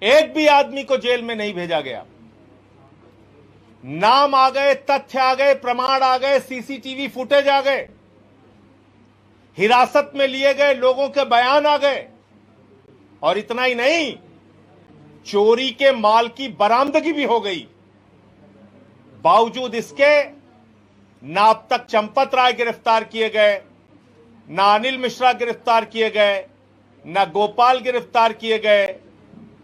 एक भी आदमी को जेल में नहीं भेजा गया। नाम आ गए, तथ्य आ गए, प्रमाण आ गए, सीसीटीवी फुटेज आ गए, हिरासत में लिए गए लोगों के बयान आ गए, और इतना ही नहीं, चोरी के माल की बरामदगी भी हो गई। बावजूद इसके ना अब तक चंपत राय गिरफ्तार किए गए, ना अनिल मिश्रा गिरफ्तार किए गए, ना गोपाल गिरफ्तार किए गए,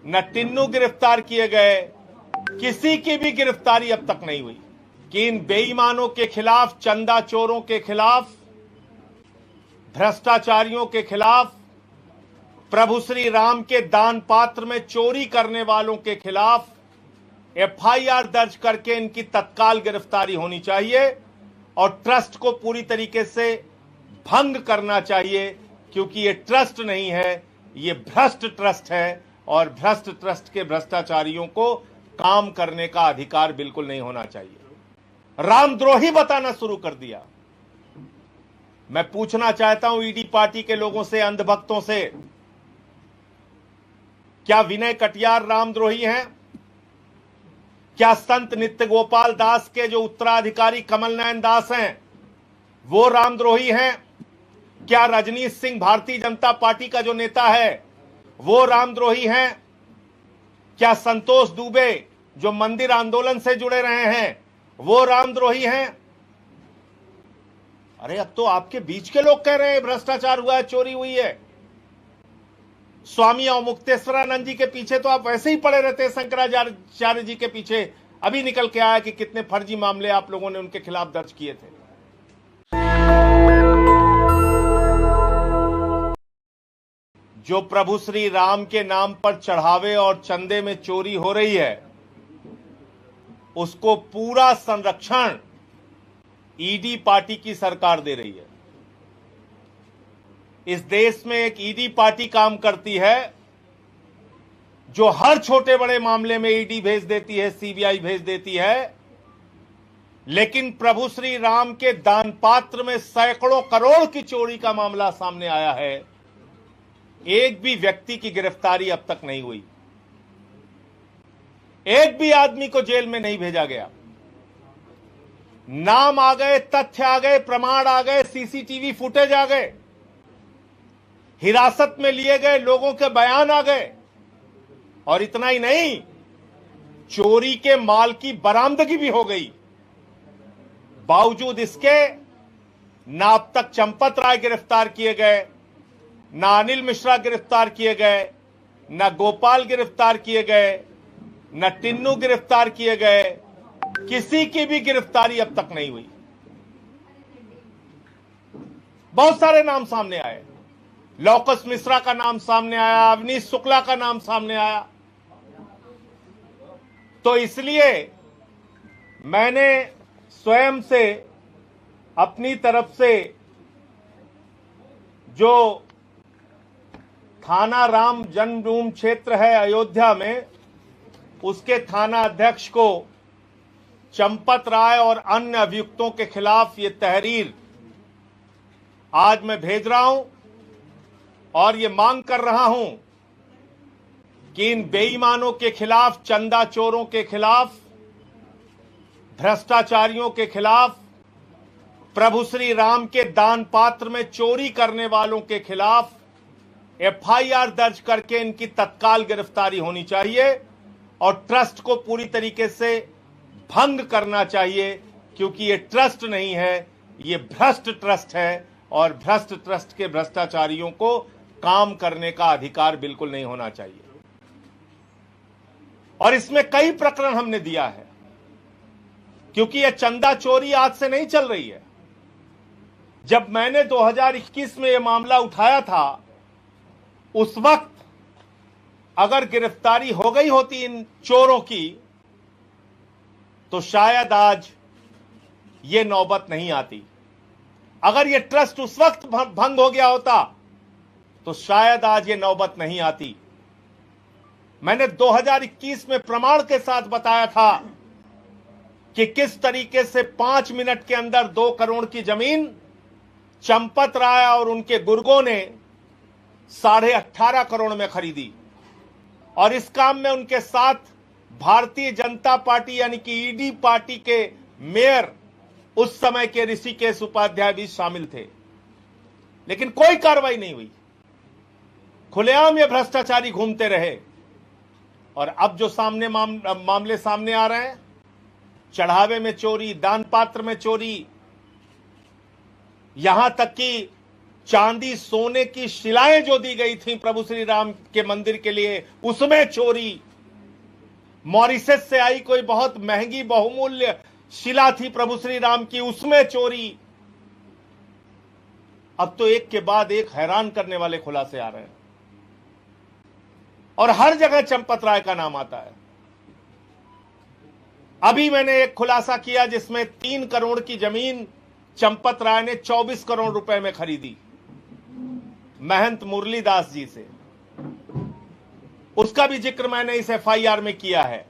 न टिन्नू गिरफ्तार किए गए, किसी की भी गिरफ्तारी अब तक नहीं हुई। कि इन बेईमानों के खिलाफ, चंदा चोरों के खिलाफ, भ्रष्टाचारियों के खिलाफ, प्रभु श्री राम के दान पात्र में चोरी करने वालों के खिलाफ एफआईआर दर्ज करके इनकी तत्काल गिरफ्तारी होनी चाहिए और ट्रस्ट को पूरी तरीके से भंग करना चाहिए, क्योंकि ये ट्रस्ट नहीं है, ये भ्रष्ट ट्रस्ट है और भ्रष्ट ट्रस्ट के भ्रष्टाचारियों को काम करने का अधिकार बिल्कुल नहीं होना चाहिए। रामद्रोही बताना शुरू कर दिया। मैं पूछना चाहता हूं ईडी पार्टी के लोगों से, अंधभक्तों से, क्या विनय कटियार रामद्रोही हैं? क्या संत नित्य गोपाल दास के जो उत्तराधिकारी कमल नयन दास हैं वो रामद्रोही हैं? क्या रजनीश सिंह भारतीय जनता पार्टी का जो नेता है वो रामद्रोही हैं? क्या संतोष दुबे जो मंदिर आंदोलन से जुड़े रहे हैं वो रामद्रोही हैं? अरे अब तो आपके बीच के लोग कह रहे हैं भ्रष्टाचार हुआ है, चोरी हुई है। स्वामी अवमुक्तेश्वरानंद जी के पीछे तो आप वैसे ही पड़े रहते हैं, शंकराचार्य जी के पीछे। अभी निकल के आया कि कितने फर्जी मामले आप लोगों ने उनके खिलाफ दर्ज किए थे। जो प्रभु श्री राम के नाम पर चढ़ावे और चंदे में चोरी हो रही है, उसको पूरा संरक्षण ईडी पार्टी की सरकार दे रही है। इस देश में एक ईडी पार्टी काम करती है जो हर छोटे बड़े मामले में ईडी भेज देती है, सीबीआई भेज देती है, लेकिन प्रभु श्री राम के दान पात्र में सैकड़ों करोड़ की चोरी का मामला सामने आया है, एक भी व्यक्ति की गिरफ्तारी अब तक नहीं हुई, एक भी आदमी को जेल में नहीं भेजा गया। नाम आ गए, तथ्य आ गए, प्रमाण आ गए, सीसीटीवी फुटेज आ गए, हिरासत में लिए गए लोगों के बयान आ गए, और इतना ही नहीं, चोरी के माल की बरामदगी भी हो गई। बावजूद इसके ना अब तक चंपत राय गिरफ्तार किए गए, ना अनिल मिश्रा गिरफ्तार किए गए, ना गोपाल गिरफ्तार किए गए, न टिन्नू गिरफ्तार किए गए, किसी की भी गिरफ्तारी अब तक नहीं हुई। बहुत सारे नाम सामने आए, लौकस मिश्रा का नाम सामने आया, अवनीश शुक्ला का नाम सामने आया। तो इसलिए मैंने स्वयं से अपनी तरफ से जो थाना राम जन्मभूमि क्षेत्र है अयोध्या में, उसके थाना अध्यक्ष को चंपत राय और अन्य अभियुक्तों के खिलाफ ये तहरीर आज मैं भेज रहा हूं और ये मांग कर रहा हूं कि इन बेईमानों के खिलाफ, चंदा चोरों के खिलाफ, भ्रष्टाचारियों के खिलाफ, प्रभु श्री राम के दान पात्र में चोरी करने वालों के खिलाफ एफआईआर दर्ज करके इनकी तत्काल गिरफ्तारी होनी चाहिए और ट्रस्ट को पूरी तरीके से भंग करना चाहिए, क्योंकि ये ट्रस्ट नहीं है, ये भ्रष्ट ट्रस्ट है और भ्रष्ट ट्रस्ट के भ्रष्टाचारियों को काम करने का अधिकार बिल्कुल नहीं होना चाहिए। और इसमें कई प्रकरण हमने दिया है, क्योंकि यह चंदा चोरी आज से नहीं चल रही है। जब मैंने 2021 में यह मामला उठाया था, उस वक्त अगर गिरफ्तारी हो गई होती इन चोरों की तो शायद आज ये नौबत नहीं आती। अगर ये ट्रस्ट उस वक्त भंग हो गया होता तो शायद आज ये नौबत नहीं आती। मैंने 2021 में प्रमाण के साथ बताया था कि किस तरीके से 5 मिनट के अंदर 2 करोड़ की जमीन चंपत राय और उनके गुर्गों ने 18.5 करोड़ में खरीदी। और इस काम में उनके साथ भारतीय जनता पार्टी यानी कि ईडी पार्टी के मेयर उस समय के ऋषिकेश उपाध्याय भी शामिल थे, लेकिन कोई कार्रवाई नहीं हुई। खुलेआम ये भ्रष्टाचारी घूमते रहे। और अब जो मामले सामने आ रहे हैं, चढ़ावे में चोरी, दान पात्र में चोरी, यहां तक कि चांदी सोने की शिलाएं जो दी गई थी प्रभु श्री राम के मंदिर के लिए, उसमें चोरी। मॉरिशस से आई कोई बहुत महंगी बहुमूल्य शिला थी प्रभु श्री राम की, उसमें चोरी। अब तो एक के बाद एक हैरान करने वाले खुलासे आ रहे हैं और हर जगह चंपत राय का नाम आता है। अभी मैंने एक खुलासा किया जिसमें 3 करोड़ की जमीन चंपत राय ने 24 करोड़ रुपए में खरीदी महंत मुरलीदास जी से। उसका भी जिक्र मैंने इस एफआईआर में किया है।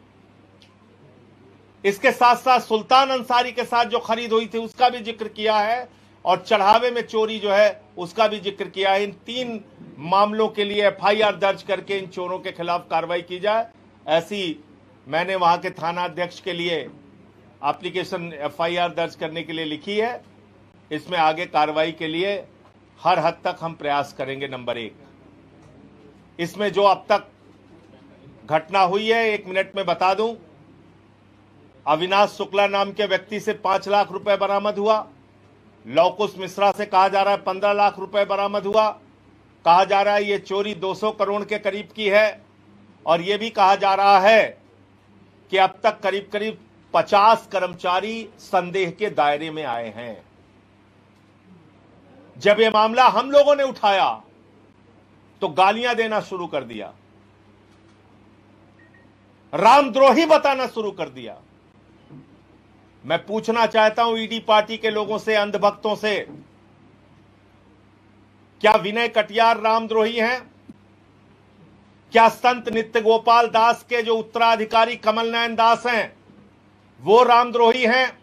इसके साथ साथ सुल्तान अंसारी के साथ जो खरीद हुई थी उसका भी जिक्र किया है और चढ़ावे में चोरी जो है उसका भी जिक्र किया है। इन 3 मामलों के लिए एफआईआर दर्ज करके इन चोरों के खिलाफ कार्रवाई की जाए, ऐसी मैंने वहां के थाना अध्यक्ष के लिए एप्लीकेशन एफआईआर दर्ज करने के लिए लिखी है। इसमें आगे कार्रवाई के लिए हर हद तक हम प्रयास करेंगे। नंबर 1, इसमें जो अब तक घटना हुई है 1 मिनट में बता दूं। अविनाश शुक्ला नाम के व्यक्ति से 5 लाख रुपए बरामद हुआ। लौकुश मिश्रा से कहा जा रहा है 15 लाख रुपए बरामद हुआ। कहा जा रहा है ये चोरी 200 करोड़ के करीब की है और यह भी कहा जा रहा है कि अब तक करीब करीब 50 कर्मचारी संदेह के दायरे में आए हैं। जब यह मामला हम लोगों ने उठाया तो गालियां देना शुरू कर दिया, रामद्रोही बताना शुरू कर दिया। मैं पूछना चाहता हूं ईडी पार्टी के लोगों से, अंधभक्तों से, क्या विनय कटियार रामद्रोही हैं? क्या संत नित्य गोपाल दास के जो उत्तराधिकारी कमल नयन दास हैं वो रामद्रोही हैं?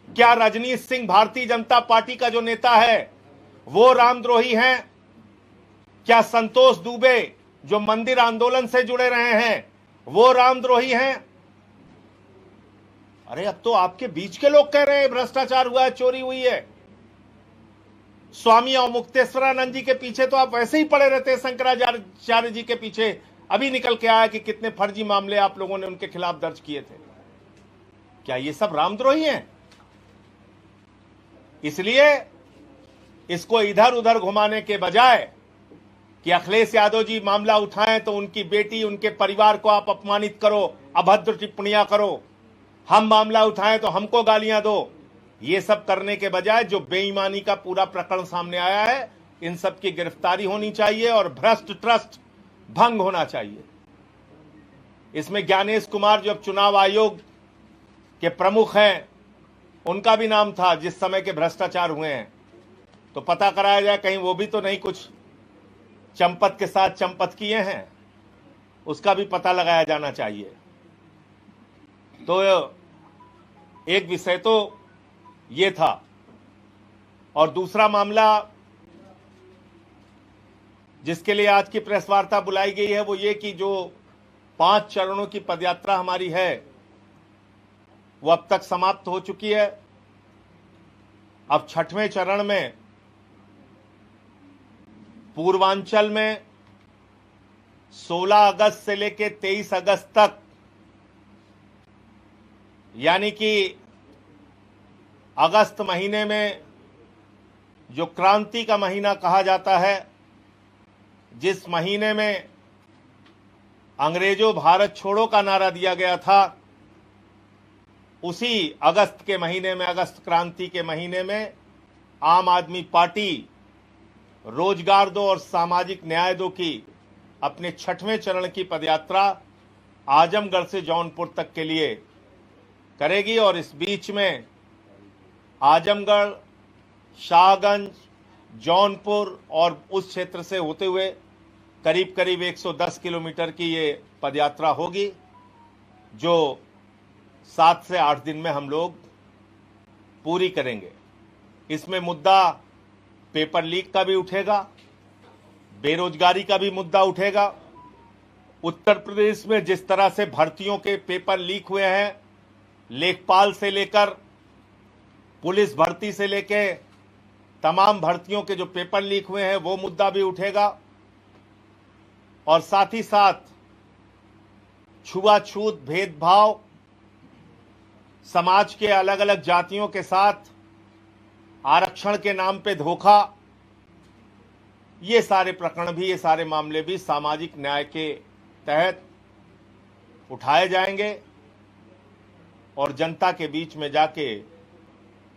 क्या रजनीश सिंह भारतीय जनता पार्टी का जो नेता है वो रामद्रोही हैं? क्या संतोष दुबे जो मंदिर आंदोलन से जुड़े रहे हैं वो रामद्रोही हैं? अरे अब तो आपके बीच के लोग कह रहे हैं भ्रष्टाचार हुआ है, चोरी हुई है। स्वामी और मुक्तेश्वरानंद जी के पीछे तो आप वैसे ही पड़े रहते हैं, शंकराचार्य जी के पीछे। अभी निकल के आया कि कितने फर्जी मामले आप लोगों ने उनके खिलाफ दर्ज किए थे। क्या ये सब रामद्रोही हैं? इसलिए इसको इधर उधर घुमाने के बजाय कि अखिलेश यादव जी मामला उठाएं तो उनकी बेटी, उनके परिवार को आप अपमानित करो, अभद्र टिप्पणियां करो, हम मामला उठाएं तो हमको गालियां दो, ये सब करने के बजाय जो बेईमानी का पूरा प्रकरण सामने आया है, इन सब की गिरफ्तारी होनी चाहिए और भ्रष्ट ट्रस्ट भंग होना चाहिए। इसमें ज्ञानेश कुमार जो अब चुनाव आयोग के प्रमुख हैं, उनका भी नाम था जिस समय के भ्रष्टाचार हुए हैं। तो पता कराया जाए कहीं वो भी तो नहीं कुछ चंपत के साथ चंपत किए हैं, उसका भी पता लगाया जाना चाहिए। तो एक विषय तो ये था। और दूसरा मामला जिसके लिए आज की प्रेस वार्ता बुलाई गई है वो ये कि जो 5 चरणों की पदयात्रा हमारी है वो अब तक समाप्त हो चुकी है। अब 6वें चरण में पूर्वांचल में 16 अगस्त से लेकर 23 अगस्त तक, यानी कि अगस्त महीने में जो क्रांति का महीना कहा जाता है, जिस महीने में अंग्रेजों भारत छोड़ो का नारा दिया गया था, उसी अगस्त के महीने में, अगस्त क्रांति के महीने में आम आदमी पार्टी रोजगार दो और सामाजिक न्याय दो की अपने 6वें चरण की पदयात्रा आजमगढ़ से जौनपुर तक के लिए करेगी। और इस बीच में आजमगढ़, शाहगंज, जौनपुर और उस क्षेत्र से होते हुए करीब करीब 110 किलोमीटर की ये पदयात्रा होगी, जो 7 से 8 दिन में हम लोग पूरी करेंगे। इसमें मुद्दा पेपर लीक का भी उठेगा, बेरोजगारी का भी मुद्दा उठेगा उत्तर प्रदेश में जिस तरह से भर्तियों के पेपर लीक हुए हैं, लेखपाल से लेकर पुलिस भर्ती से लेकर तमाम भर्तियों के जो पेपर लीक हुए हैं वो मुद्दा भी उठेगा। और साथ ही साथ छुआछूत, भेदभाव, समाज के अलग अलग जातियों के साथ आरक्षण के नाम पे धोखा, ये सारे प्रकरण भी, ये सारे मामले भी सामाजिक न्याय के तहत उठाए जाएंगे और जनता के बीच में जाके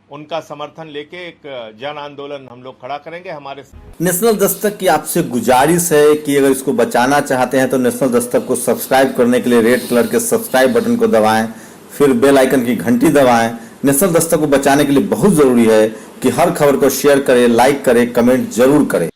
उनका समर्थन लेके एक जन आंदोलन हम लोग खड़ा करेंगे। हमारे नेशनल दस्तक की आपसे गुजारिश है कि अगर इसको बचाना चाहते हैं तो नेशनल दस्तक को सब्सक्राइब करने के लिए रेड कलर के सब्सक्राइब बटन को दबाएं, फिर बेल आइकन की घंटी दबाएं। नेशनल दस्तक को बचाने के लिए बहुत जरूरी है कि हर खबर को शेयर करें, लाइक करें, कमेंट जरूर करें।